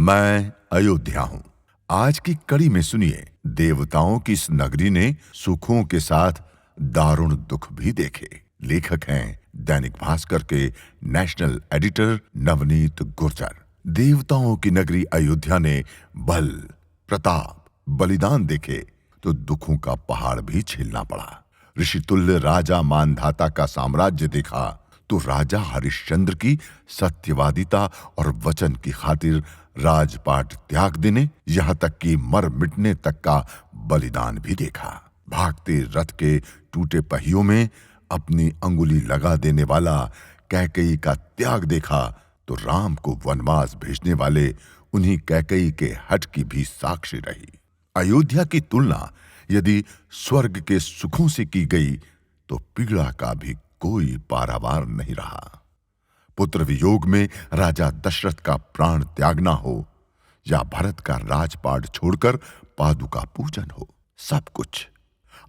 मैं अयोध्या हूं। आज की कड़ी में सुनिए, देवताओं की इस नगरी ने सुखों के साथ दारुण दुख भी देखे। लेखक हैं दैनिक भास्कर के नेशनल एडिटर नवनीत गुर्जर। देवताओं की नगरी अयोध्या ने बल, प्रताप, बलिदान देखे तो दुखों का पहाड़ भी झेलना पड़ा। ऋषितुल्य राजा मानधाता का साम्राज्य देखा तो राजा हरिश्चंद्र की सत्यवादिता और वचन की खातिर राजपाट त्याग देने, यहां तक कि मर मिटने तक का बलिदान भी देखा। भागते रथ के टूटे पहियों में अपनी अंगुली लगा देने वाला कैकेयी का त्याग देखा तो राम को वनवास भेजने वाले उन्हीं कैकेयी के हठ की भी साक्षी रही। अयोध्या की तुलना यदि स्वर्ग के सुखों से की गई तो पीड़ा का भी कोई पारावार नहीं रहा। पुत्र वियोग में राजा दशरथ का प्राण त्यागना हो या भरत का राजपाट छोड़कर पादुका पूजन हो, सब कुछ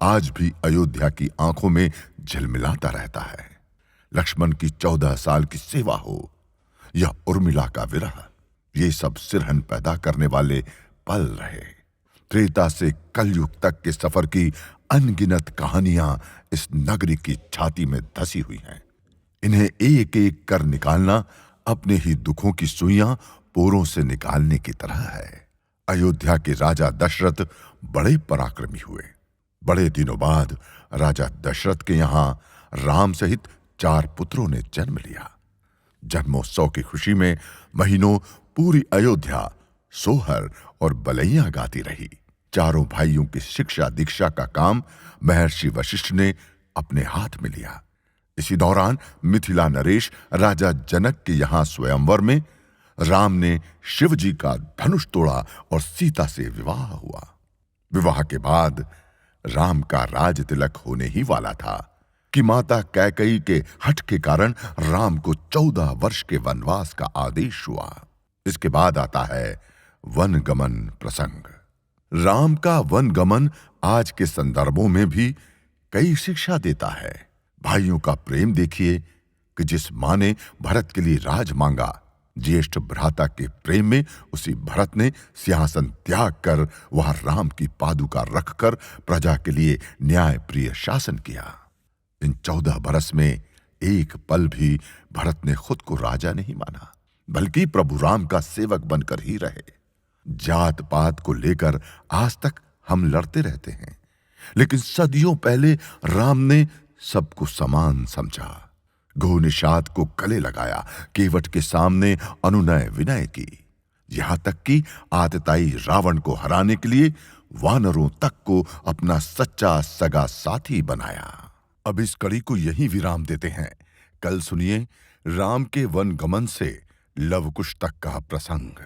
आज भी अयोध्या की आंखों में झिलमिलाता रहता है। लक्ष्मण की 14 साल की सेवा हो या उर्मिला का विरह, ये सब सिरहन पैदा करने वाले पल रहे। त्रेता से कलयुग तक के सफर की अनगिनत कहानियां इस नगरी की छाती में धसी हुई हैं। इन्हें एक एक कर निकालना अपने ही दुखों की सुइयां पोरों से निकालने की तरह है। अयोध्या के राजा दशरथ बड़े पराक्रमी हुए। बड़े दिनों बाद राजा दशरथ के यहां राम सहित 4 पुत्रों ने जन्म लिया। जन्मोत्सव की खुशी में महीनों पूरी अयोध्या सोहर और बलैया गाती रही। चारों भाइयों की शिक्षा दीक्षा का काम महर्षि वशिष्ठ ने अपने हाथ में लिया। इसी दौरान मिथिला नरेश राजा जनक के यहां स्वयंवर में राम ने शिव जी का धनुष तोड़ा और सीता से विवाह हुआ। विवाह के बाद राम का राज तिलक होने ही वाला था कि माता कैकेयी के हठ के कारण राम को 14 वर्ष के वनवास का आदेश हुआ। इसके बाद आता है वनगमन प्रसंग। राम का वनगमन आज के संदर्भों में भी कई शिक्षा देता है। भाइयों का प्रेम देखिए कि जिस मां ने भरत के लिए राज मांगा, ज्येष्ठ भ्राता के प्रेम में उसी भरत ने सिंहासन त्याग कर वहां राम की पादुका रखकर प्रजा के लिए न्याय प्रिय शासन किया। इन 14 बरस में एक पल भी भरत ने खुद को राजा नहीं माना, बल्कि प्रभु राम का सेवक बनकर ही रहे। जात पात को लेकर आज तक हम लड़ते रहते हैं, लेकिन सदियों पहले राम ने सबको समान समझा। घो निषाद को गले लगाया, केवट के सामने अनुनय विनय की, यहां तक कि आतताई रावण को हराने के लिए वानरों तक को अपना सच्चा सगा साथी बनाया। अब इस कड़ी को यहीं विराम देते हैं। कल सुनिए राम के वनगमन से लवकुश तक का प्रसंग।